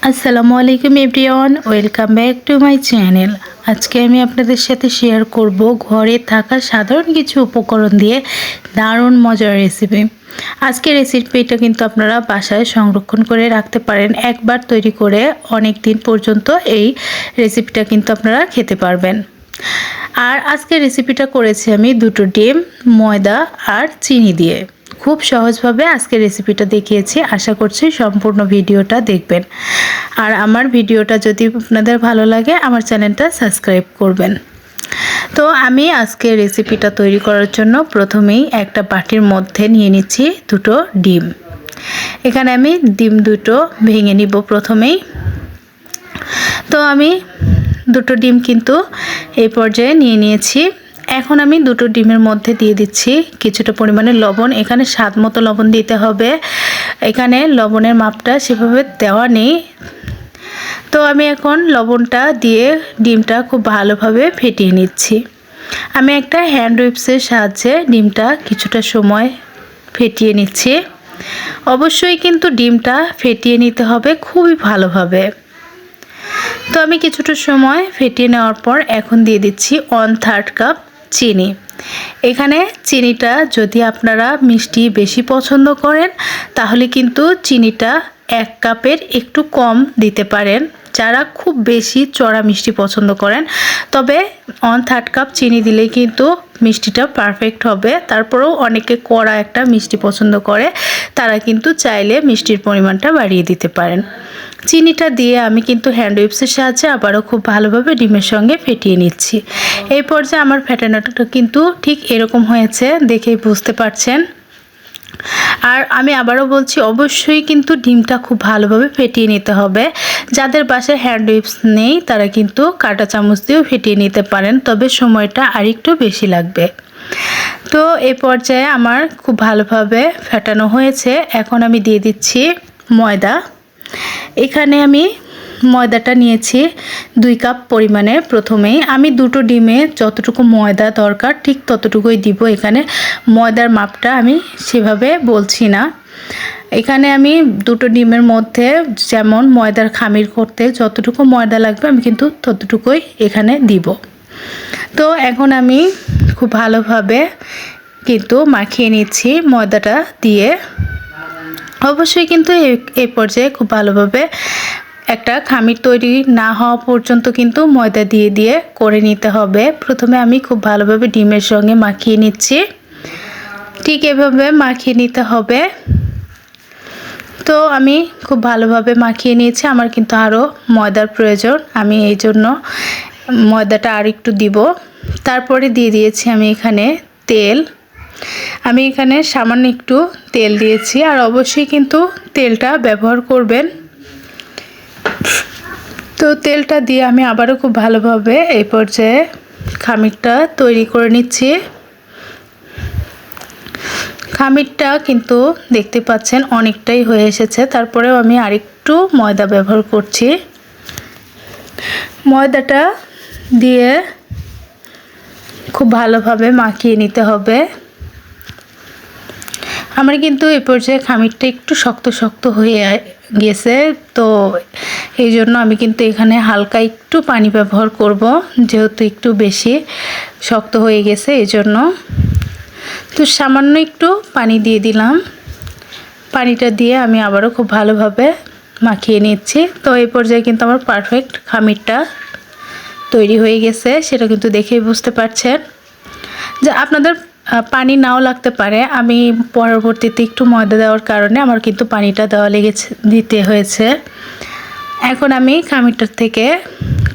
আসসালামু আলাইকুম everyone, welcome back to my channel. আজকে আমি আপনাদের সাথে শেয়ার করব ঘরে থাকা সাধারণ কিছু উপকরণ দিয়ে দারুণ মজার রেসিপি। আজকের রেসিপিটা কিন্তু আপনারা বাসায় সংরক্ষণ করে রাখতে পারেন। একবার তৈরি করে অনেক দিন পর্যন্ত এই রেসিপিটা কিন্তু আপনারা খেতে পারবেন। আর আজকের রেসিপিটা করেছি আমি দুটো ডিম, ময়দা আর চিনি দিয়ে। খুব সহজভাবে আজকের রেসিপিটা দেখিয়েছি। আশা করছি সম্পূর্ণ ভিডিওটা দেখবেন। আর আমার ভিডিওটা যদি আপনাদের ভালো লাগে আমার চ্যানেলটা সাবস্ক্রাইব করবেন। তো আমি আজকে রেসিপিটা তৈরি করার জন্য প্রথমেই একটা বাটির মধ্যে নিয়ে নিচ্ছি দুটো ডিম। এখানে আমি ডিম দুটো ভেঙে নিব প্রথমেই। তো আমি দুটো ডিম কিন্তু এই পর্যায়ে নিয়ে নিয়েছি। এখন আমি দুটো ডিমের মধ্যে দিয়ে দিচ্ছি কিছুটা পরিমাণে লবণ। এখানে স্বাদ মতো লবণ দিতে হবে। এখানে লবণের মাপটা সেভাবে দেওয়া নেই। তো আমি এখন লবণটা দিয়ে ডিমটা খুব ভালোভাবে ফেটিয়ে নিচ্ছি। আমি একটা হ্যান্ড উইপসের সাহায্যে ডিমটা কিছুটা সময় ফেটিয়ে নিচ্ছি। অবশ্যই কিন্তু ডিমটা ফেটিয়ে নিতে হবে খুবই ভালোভাবে। তো আমি কিছুটা সময় ফেটিয়ে নেওয়ার পর এখন দিয়ে দিচ্ছি 1/3 কাপ চিনি। এখানে চিনিটা যদি আপনারা মিষ্টি বেশি পছন্দ করেন তাহলে কিন্তু চিনিটা 1 কাপের একটু কম দিতে পারেন। যারা খুব বেশি চড়া মিষ্টি পছন্দ করেন তবে 1/3 কাপ চিনি দিলেই কিন্তু মিষ্টিটা পারফেক্ট হবে। তারপরেও অনেকে কড়া একটা মিষ্টি পছন্দ করে, তারা কিন্তু চাইলে মিষ্টির পরিমাণটা বাড়িয়ে দিতে পারেন। চিনিটা দিয়ে আমি কিন্তু হ্যান্ড উইপসের সাহায্যে আবারও খুব ভালোভাবে ডিমের সঙ্গে ফেটিয়ে নিচ্ছি। এই পর্যায়ে আমার ফেটানোটা কিন্তু ঠিক এরকম হয়েছে, দেখেই বুঝতে পারছেন। আর আমি আবারও বলছি, অবশ্যই কিন্তু ডিমটা খুব ভালোভাবে ফেটিয়ে নিতে হবে। যাদের বাসায় হ্যান্ড উইপস নেই তারা কিন্তু কাঁটা চামচ দিয়েও ফেটিয়ে নিতে পারেন, তবে সময়টা আরেকটু বেশি লাগবে। তো এই পর্যায়ে আমার খুব ভালোভাবে ফেটানো হয়েছে। এখন আমি দিয়ে দিচ্ছি ময়দা। এখানে আমি ময়দাটা নিয়েছি 2 কাপ পরিমাণে। প্রথমেই আমি দুটো ডিমে যতটুকু ময়দা দরকার ঠিক ততটুকুই দিব। এখানে ময়দার মাপটা আমি সেভাবে বলছি না। এখানে আমি দুটো ডিমের মধ্যে যেমন ময়দার খামির করতে যতটুকু ময়দা লাগবে আমি কিন্তু ততটুকুই এখানে দিব। তো এখন আমি খুব ভালোভাবে কিন্তু মাখিয়ে নিচ্ছি ময়দাটা দিয়ে। অবশ্যই কিন্তু এই পর্যায়ে খুব ভালোভাবে একটা খামির তৈরি না হওয়া পর্যন্ত কিন্তু ময়দা দিয়ে দিয়ে করে নিতে হবে। প্রথমে আমি খুব ভালোভাবে ডিমের সঙ্গে মাখিয়ে নিচ্ছি। ঠিক এভাবে মাখিয়ে নিতে হবে। তো আমি খুব ভালোভাবে মাখিয়ে নিয়েছি। আমার কিন্তু আরও ময়দার প্রয়োজন, আমি এই জন্য ময়দাটা আর একটু দিব। তারপরে দিয়ে দিয়েছি আমি এখানে তেল। আমি এখানে সামান্য একটু তেল দিয়েছি, আর অবশ্যই কিন্তু তেলটা ব্যবহার করবেন। তো তেলটা দিয়ে আমি আবারও খুব ভালোভাবে এই পর্যায়ে খামিরটা তৈরি করে নিচ্ছি। খামিরটা কিন্তু দেখতে পাচ্ছেন অনেকটাই হয়ে এসেছে, তারপরেও আমি আরেকটু ময়দা ব্যবহার করছি। ময়দাটা দিয়ে খুব ভালোভাবে মাখিয়ে নিতে হবে। আমার কিন্তু এই পর্যায়ে খামিরটা একটু শক্ত শক্ত হয়ে গেছে, তো এই জন্য আমি কিন্তু এখানে হালকা একটু পানি ব্যবহার করব, যেহেতু একটু বেশি শক্ত হয়ে গেছে এই জন্য। তো সামান্য একটু পানি দিয়ে দিলাম। পানিটা দিয়ে আমি আবারও খুব ভালোভাবে মাখিয়ে নিচ্ছি। তো এই পর্যায়ে কিন্তু আমার পারফেক্ট খামিরটা তৈরি হয়ে গেছে, সেটা কিন্তু দেখেই বুঝতে পারছেন। যে আপনাদের পানি নাও লাগতে পারে, আমি পরবর্তীতে একটু ময়দা দেওয়ার কারণে আমার কিন্তু পানিটা দিতে হয়েছে। এখন আমি খামিরটার থেকে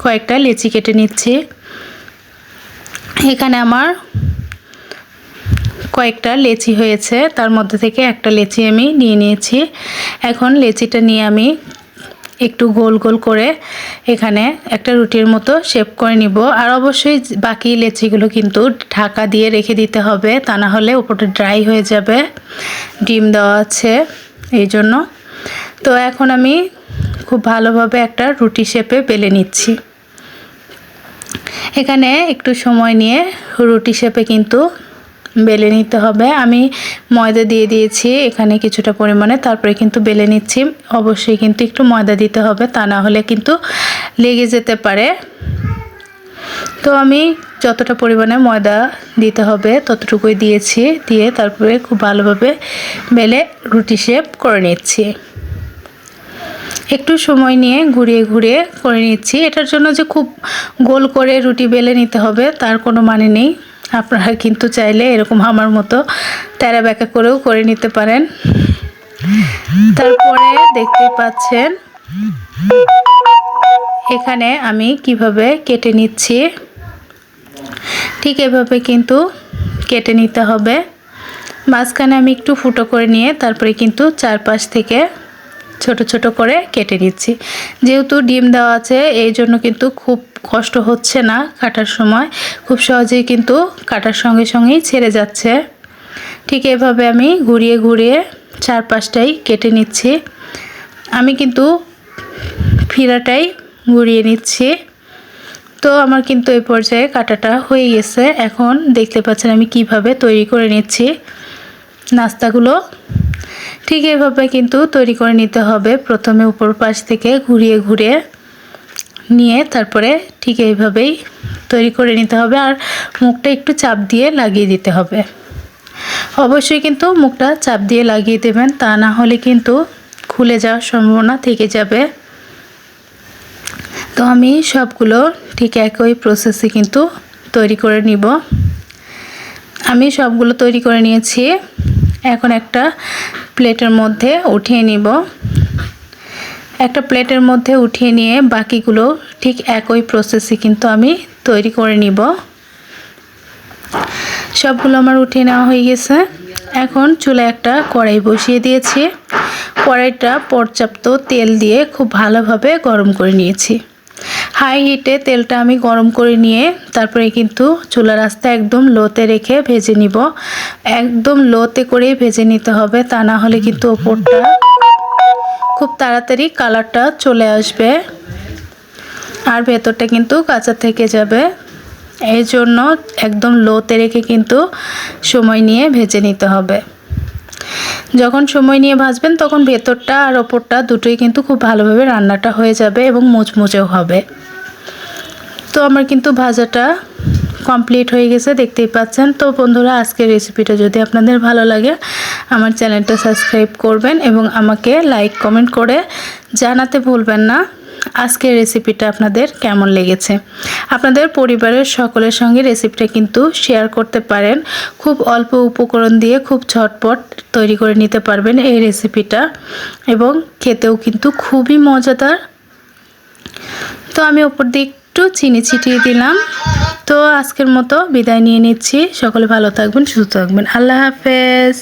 কয়েকটা লেচি কেটে নিচ্ছি। এখানে আমার কয়েকটা লেচি হয়েছে, তার মধ্যে থেকে একটা লেচি আমি নিয়ে নিয়েছি। এখন লেচিটা নিয়ে আমি একটু গোল গোল করে এখানে একটা রুটির মতো শেপ করে নিব। আর অবশ্যই বাকি লেচিগুলো কিন্তু ঢাকা দিয়ে রেখে দিতে হবে, তা না হলে উপরটা ড্রাই হয়ে যাবে, ডিম দেওয়া আছে এই জন্য। তো এখন আমি খুব ভালোভাবে একটা রুটি শেপে বেলে নিচ্ছি। এখানে একটু সময় নিয়ে রুটি শেপে কিন্তু বেলে নিতে হবে। আমি ময়দা দিয়ে দিয়েছি এখানে কিছুটা পরিমাণে, তারপরে কিন্তু বেলে নিচ্ছি। অবশ্যই কিন্তু একটু ময়দা দিতে হবে, তা না হলে কিন্তু লেগে যেতে পারে। তো আমি যতটা পরিমাণে ময়দা দিতে হবে ততটুকুই দিয়েছি, দিয়ে তারপরে খুব ভালোভাবে বেলে রুটি শেপ করে নিচ্ছি। একটু সময় নিয়ে ঘুরিয়ে ঘুরিয়ে করে নিচ্ছি। এটার জন্য যে খুব গোল করে রুটি বেলে নিতে হবে তার কোনো মানে নেই। আপনারা কিন্তু চাইলে এরকম আমার মতো তেরা বেঁকা করেও করে নিতে পারেন। তারপরে দেখতে পাচ্ছেন এখানে আমি কিভাবে কেটে নিচ্ছি। ঠিক এভাবে কিন্তু কেটে নিতে হবে। মাঝখানে আমি একটু ফুটো করে নিয়ে তারপরে কিন্তু চারপাশ থেকে ছোট ছোট করে কেটে নিচ্ছি। যেহেতু ডিম দেওয়া আছে এই জন্য কিন্তু খুব কষ্ট হচ্ছে না কাটার সময়, খুব সহজেই কিন্তু কাটার সঙ্গে সঙ্গেই ছেড়ে যাচ্ছে। ঠিক এভাবে আমি ঘুরিয়ে ঘুরিয়ে চারপাশটাই কেটে নিচ্ছি। আমি কিন্তু ফিরাটাই ঘুরিয়ে নিচ্ছি। তো আমার কিন্তু এই পর্যায়ে কাটাটা হয়ে গেছে। এখন দেখতে পাচ্ছেন আমি কিভাবে তৈরি করে নিচ্ছি নাস্তাগুলো। ঠিক এভাবে কিন্তু তৈরি করে নিতে হবে। প্রথমে উপর পাশ থেকে ঘুরিয়ে ঘুরিয়ে নিয়ে তারপরে ঠিক এইভাবেই তৈরি করে নিতে হবে, আর মুখটা একটু চাপ দিয়ে লাগিয়ে দিতে হবে। অবশ্যই কিন্তু মুখটা চাপ দিয়ে লাগিয়ে দেবেন, তা না হলে কিন্তু খুলে যাওয়ার সম্ভাবনা থেকে যাবে। তো আমি সবগুলো ঠিক একই প্রসেসে কিন্তু তৈরি করে নিব। আমি সবগুলো তৈরি করে নিয়েছি। এখন একটা প্লেটের মধ্যে উঠিয়ে নিব। একটা প্লেটের মধ্যে উঠিয়ে নিয়ে বাকিগুলো ঠিক একই প্রসেসে কিন্তু আমি তৈরি করে নিব। সবগুলো আমার উঠিয়ে নেওয়া হয়ে গেছে। এখন চুলায় একটা কড়াই বসিয়ে দিয়েছি। কড়াইটা পর্যাপ্ত তেল দিয়ে খুব ভালোভাবে গরম করে নিয়েছি। হাই হিটে তেলটা আমি গরম করে নিয়ে তারপরে কিন্তু চুলার আঁচটা একদম লোতে রেখে ভেজে নিব। একদম লোতে করেই ভেজে নিতে হবে, তা না হলে কিন্তু ওপরটা খুব তাড়াতাড়ি কালারটা চলে আসবে আর ভেতরটা কিন্তু কাঁচা থেকে যাবে। এই জন্য একদম লোতে রেখে কিন্তু সময় নিয়ে ভেজে নিতে হবে। যখন সময় নিয়ে ভাজবেন তখন ভেতরটা আর ওপরটা দুটোই কিন্তু খুব ভালোভাবে রান্নাটা হয়ে যাবে এবং মুচমুচেও হবে। তো আমার কিন্তু ভাজাটা কমপ্লিট হয়ে গেছে, দেখতেই পাচ্ছেন। তো বন্ধুরা, আজকের রেসিপিটা যদি আপনাদের ভালো লাগে আমার চ্যানেলটা সাবস্ক্রাইব করবেন এবং আমাকে লাইক কমেন্ট করে জানাতে ভুলবেন না আজকের রেসিপিটা আপনাদের কেমন লেগেছে। আপনাদের পরিবারের সকলের সঙ্গে রেসিপিটা কিন্তু শেয়ার করতে পারেন। খুব অল্প উপকরণ দিয়ে খুব ঝটপট তৈরি করে নিতে পারবেন এই রেসিপিটা, এবং খেতেও কিন্তু খুবই মজাদার। তো আমি উপর দিয়ে একটু চিনি ছিটিয়ে দিলাম। তো আজকের মতো বিদায় নিয়ে নিচ্ছি। সকলে ভালো থাকবেন, সুস্থ থাকবেন। আল্লাহ হাফেজ।